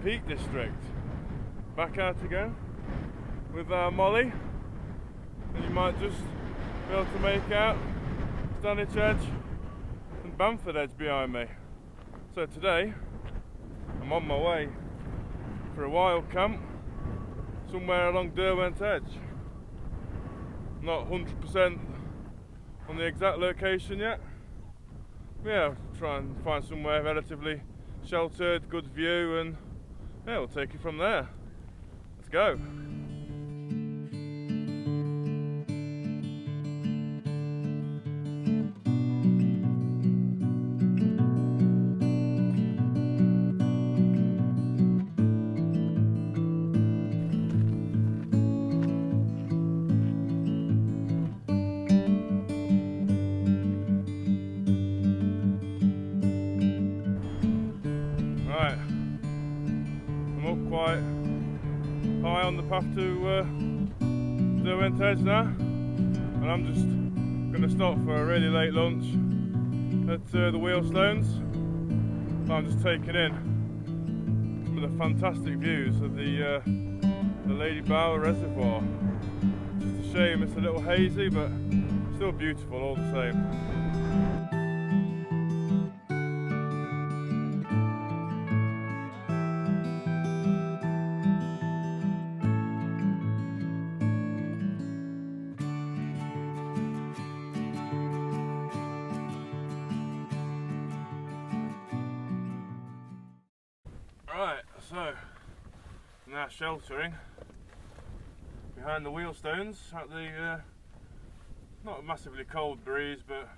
Peak District. Back out again with our Molly, and you might just be able to make out Stanwich Edge and Bamford Edge behind me. So today I'm on my way for a wild camp somewhere along Derwent Edge. Not 100% on the exact location yet. Yeah, I'll try and find somewhere relatively sheltered, good view, and yeah, we'll take it from there. Let's go. Right, I'm up quite high on the path to Derwent Edge now, and I'm just going to stop for a really late lunch at the Wheelstones. I'm just taking in some of the fantastic views of the Lady Bower Reservoir. Just a shame it's a little hazy, but still beautiful all the same. Right, so now sheltering behind the Wheelstones at the not a massively cold breeze, but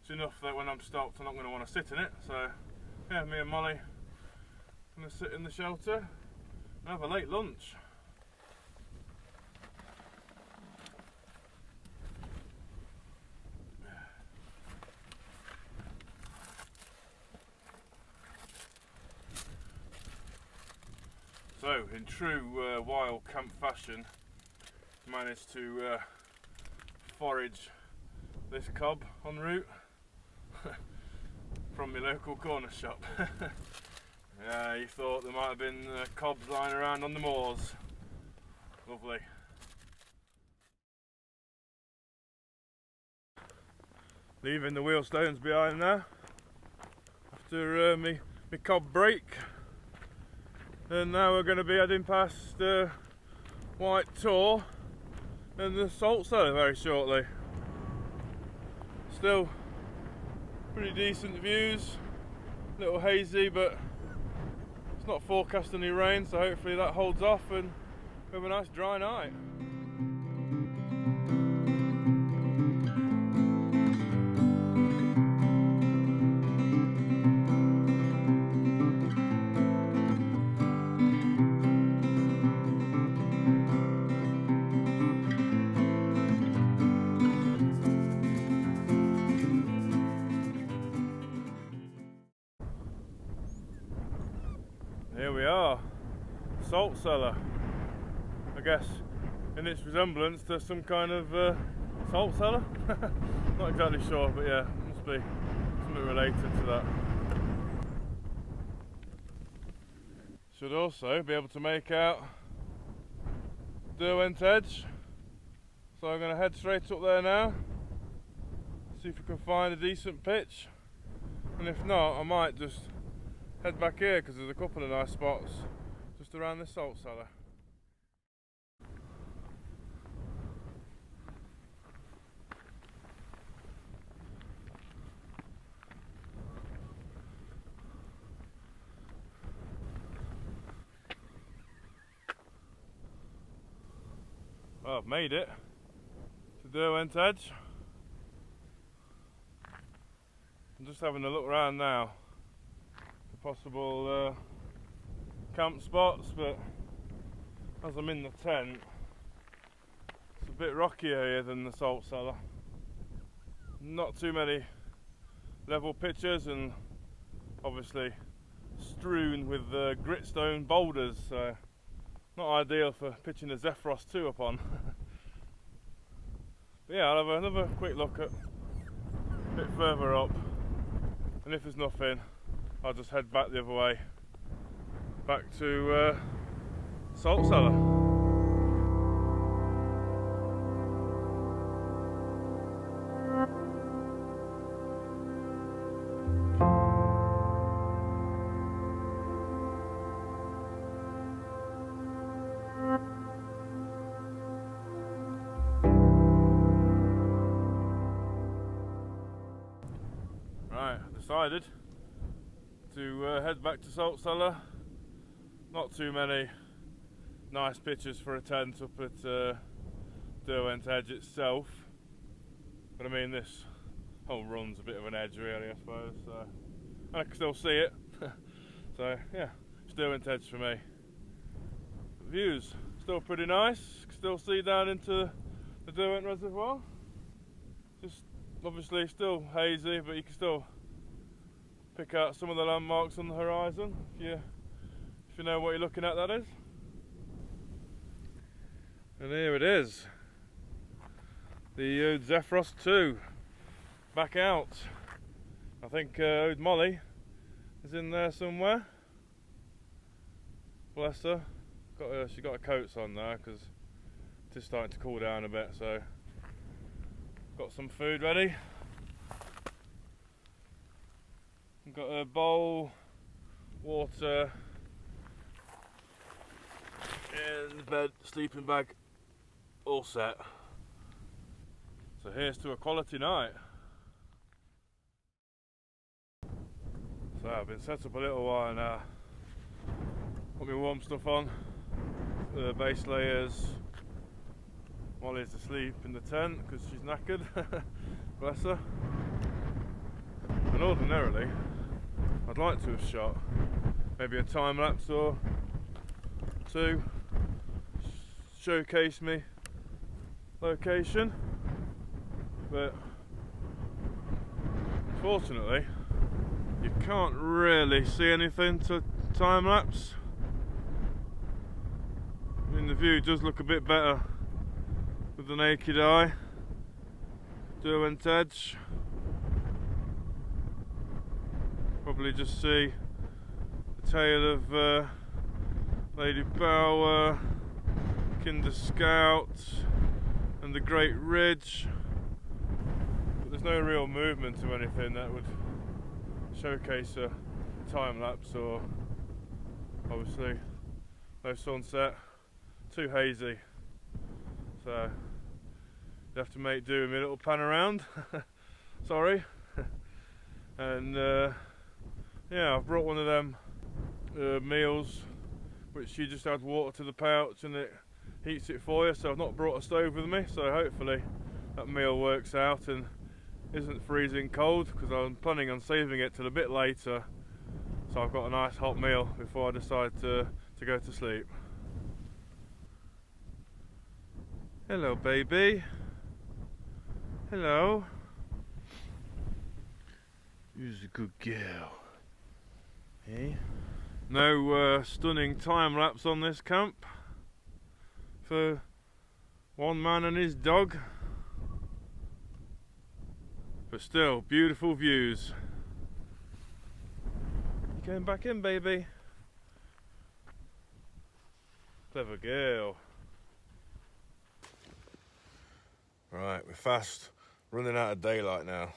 it's enough that when I'm stopped I'm not going to want to sit in it. So yeah, me and Molly are going to sit in the shelter and have a late lunch. So, in true wild camp fashion, managed to forage this cob en route from my local corner shop. Yeah, you thought there might have been cobs lying around on the moors. Lovely. Leaving the Wheelstones behind now after my cob break. And now we're going to be heading past White Tor and the Salt Cellar very shortly. Still pretty decent views, a little hazy, but it's not forecast any rain, so hopefully that holds off and we have a nice dry night. Here we are, Salt Cellar. I guess in its resemblance to some kind of salt cellar. Not exactly sure, but yeah, must be something related to that. Should also be able to make out Derwent Edge. So I'm going to head straight up there now, see if we can find a decent pitch, and if not I might just head back here because there's a couple of nice spots just around this salt cellar. Well, I've made it to Derwent Edge. I'm just having a look around now for possible camp spots, but as I'm in the tent, it's a bit rockier here than the Salt Cellar. Not too many level pitches, and obviously strewn with gritstone boulders, so not ideal for pitching a Zephyros 2 upon. But yeah, I'll have another quick look at a bit further up, and if there's nothing I'll just head back the other way back to Salt Cellar. Right, decided to head back to Salt Cellar. Not too many nice pictures for a tent up at Derwent Edge itself, but I mean this whole run's a bit of an edge really, I suppose, so I can still see it. So yeah, it's Derwent Edge for me. The views still pretty nice, can still see down into the Derwent Reservoir. Just obviously still hazy, but you can still pick out some of the landmarks on the horizon if you know what you're looking at, that is. And here it is, the Zephyros 2 back out. I think Molly is in there somewhere. Bless her. She got her coats on now because it is starting to cool down a bit. So got some food ready. Got a bowl, water, and bed, sleeping bag, all set. So here's to a quality night. So I've been set up a little while now. Put my warm stuff on, the base layers. Molly's asleep in the tent because she's knackered. Bless her. And ordinarily, I'd like to have shot maybe a time lapse or two, showcase me location, but unfortunately you can't really see anything to time lapse. I mean, the view does look a bit better with the naked eye. Derwent Edge. Probably just see the tail of Lady Bower, Kinder Scout and the Great Ridge, but there's no real movement or anything that would showcase a time lapse, or obviously no sunset, too hazy, so you have to make do with me little pan around. Sorry. And yeah, I've brought one of them meals which you just add water to the pouch and it heats it for you, so I've not brought a stove with me, so hopefully that meal works out and isn't freezing cold, because I'm planning on saving it till a bit later, so I've got a nice hot meal before I decide to go to sleep. Hello baby, hello, you're a good girl. Hey. No stunning time lapse on this camp for one man and his dog, but still beautiful views. You going back in, baby? Clever girl. Right, we're fast running out of daylight now,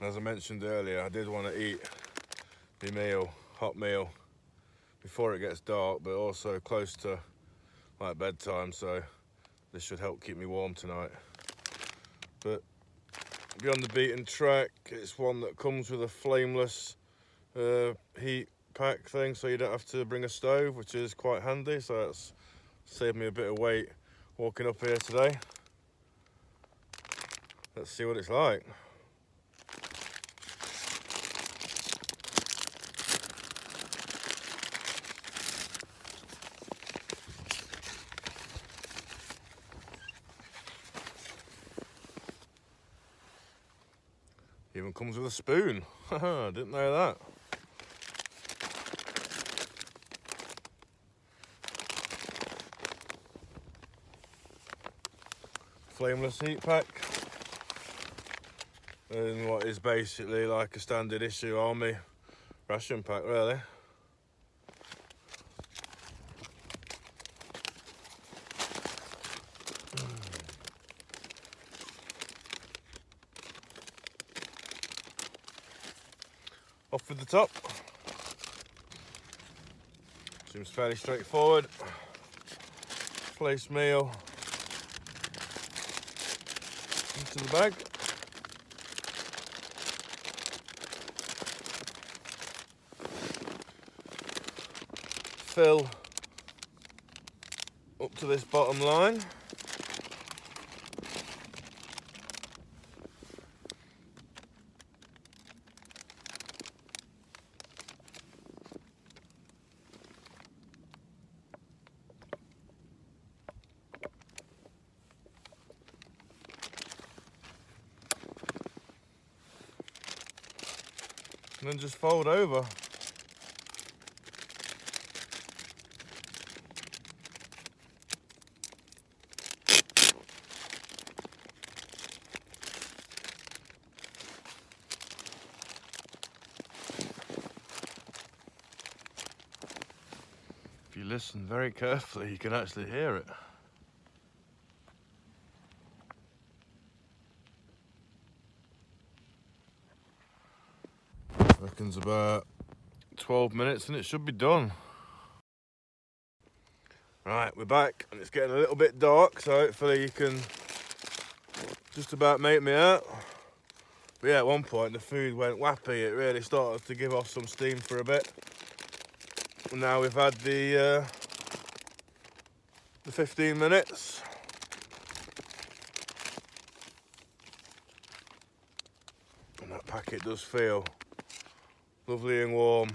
and as I mentioned earlier, I did want to eat my meal, hot meal, before it gets dark, but also close to like bedtime, so this should help keep me warm tonight. But beyond the beaten track, it's one that comes with a flameless heat pack thing, so you don't have to bring a stove, which is quite handy, so that's saved me a bit of weight walking up here today. Let's see what it's like. Even comes with a spoon. Haha, didn't know that. Flameless heat pack. And what is basically like a standard issue army ration pack, really. Off with the top. Seems fairly straightforward. Place meal into the bag. Fill up to this bottom line. And then just fold over. If you listen very carefully, you can actually hear it. Reckon's about 12 minutes and it should be done. Right, we're back and it's getting a little bit dark, so hopefully you can just about make me out. But yeah, at one point the food went whappy. It really started to give off some steam for a bit. And now we've had the 15 minutes. And that packet does feel lovely and warm.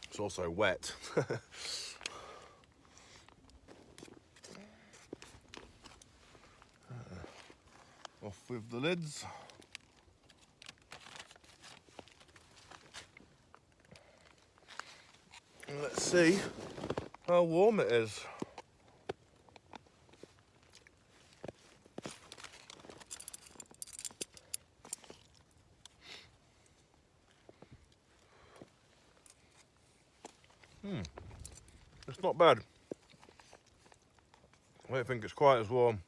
It's also wet. Off with the lids. And let's see how warm it is. It's not bad. I don't think it's quite as warm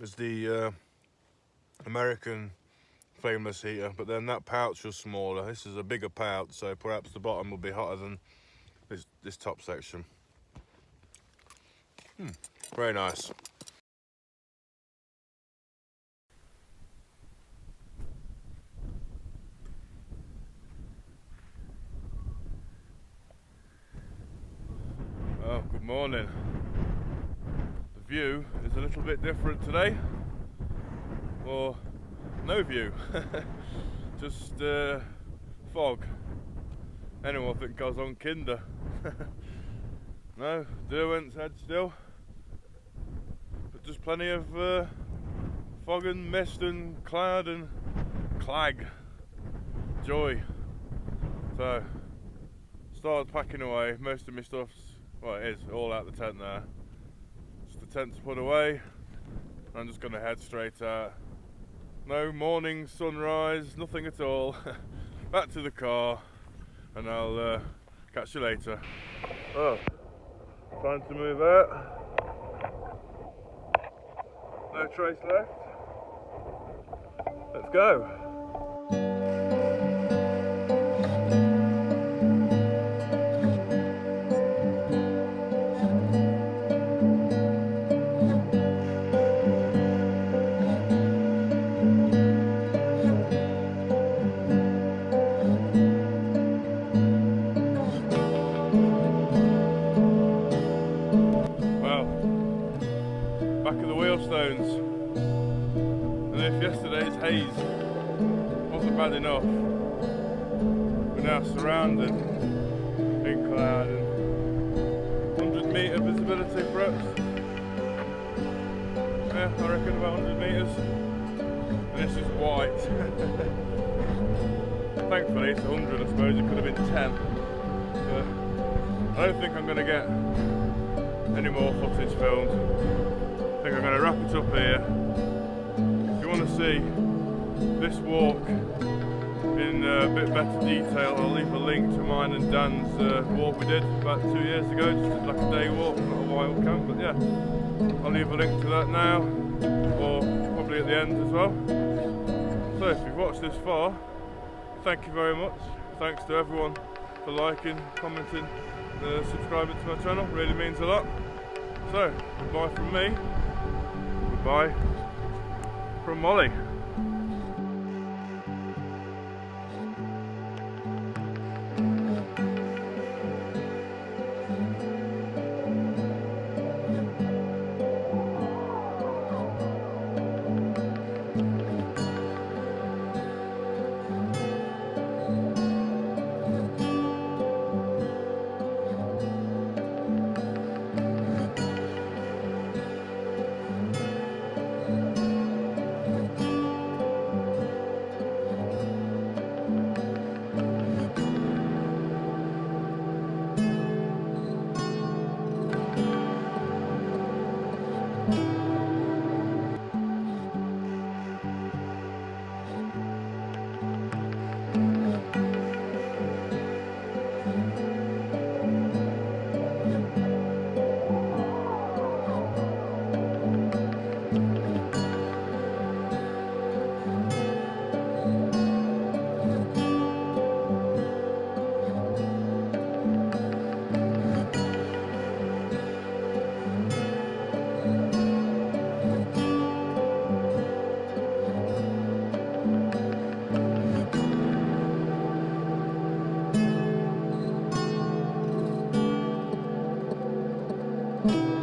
as the American flameless heater, but then that pouch was smaller. This is a bigger pouch, so perhaps the bottom will be hotter than this top section. Very nice. Oh, good morning. The view is a little bit different today, or no view, just fog. Anyone would think I was on Kinder. No, Derwent Edge still, but just plenty of fog and mist and cloud and clag. Joy. So, started packing away. Most of my stuff's, well, it is all out the tent there. Just the tent to put away. I'm just going to head straight out. No morning sunrise, nothing at all. Back to the car, and I'll catch you later. Oh, time to move out. No trace left. Let's go. Back of the wheelstones, and if yesterday's haze wasn't bad enough, we're now surrounded in cloud and 100 metre visibility perhaps. Yeah, I reckon about 100 metres, and it's just white. Thankfully it's 100, I suppose it could have been 10, but I don't think I'm going to get any more footage filmed. I think I'm going to wrap it up here. If you want to see this walk in a bit better detail, I'll leave a link to mine and Dan's walk we did about 2 years ago, just like a day walk, not a wild camp, but yeah, I'll leave a link to that now, or probably be at the end as well. So if you've watched this far, thank you very much. Thanks to everyone for liking, commenting, subscribing to my channel, really means a lot. So, goodbye from me, goodbye from Molly. you.